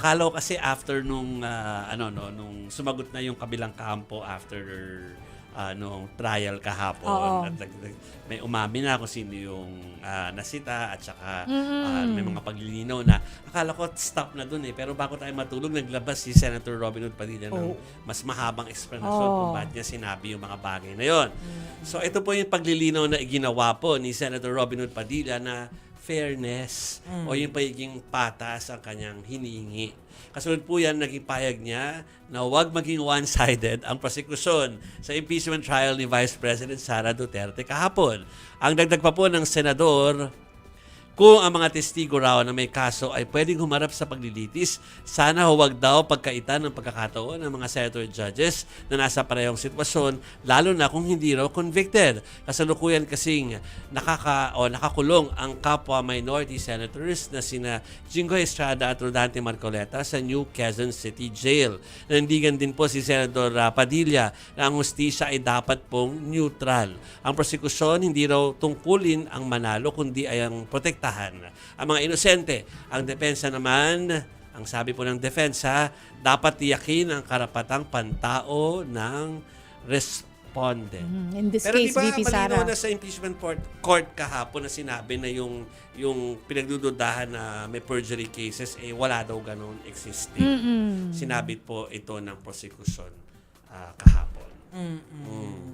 Akala ko kasi after nung nung sumagot na yung kabilang kampo after nung trial kahapon Oo. at may umamin na kung sino yung nasita at saka may Mm. mga paglilinaw na akala ko stop na dun pero bago tayo matulog naglabas si Senator Robin Hood Padilla ng Oo. mas mahabang eksplanasyon kung Oo. bakit niya sinabi yung mga bagay na yon. So ito po yung paglilinaw na iginawa po ni Senator Robin Hood Padilla na fairness o yung pagiging patas ang kanyang hinihingi. Kasunod po yan, naging payag niya na huwag maging one-sided ang prosekusyon sa impeachment trial ni Vice President Sara Duterte kahapon. Ang dagdag pa po ng senador, kung ang mga testigo raw na may kaso ay pwedeng humarap sa paglilitis, sana huwag daw pagkaitan ng pagkakataon ng mga senator judges na nasa parehong sitwasyon, lalo na kung hindi raw convicted. Kasalukuyan kasing nakakulong ang kapwa minority senators na sina Jingo Estrada at Rodante Marcoleta sa New Quezon City Jail. Nandigan din po si Senador Padilla na ang hustisya ay dapat pong neutral. Ang prosekusyon hindi raw tungkulin ang manalo kundi ay ang protektahan ang mga inosente. Ang depensa naman, ang sabi po ng depensa, dapat tiyakin ang karapatang pantao ng respondent. In this Pero case, diba, VP malinaw Sara. na sa impeachment court kahapon na sinabi na yung pinagdududahan na may perjury cases, wala daw ganun existing. Sinabi po ito ng prosecution kahapon.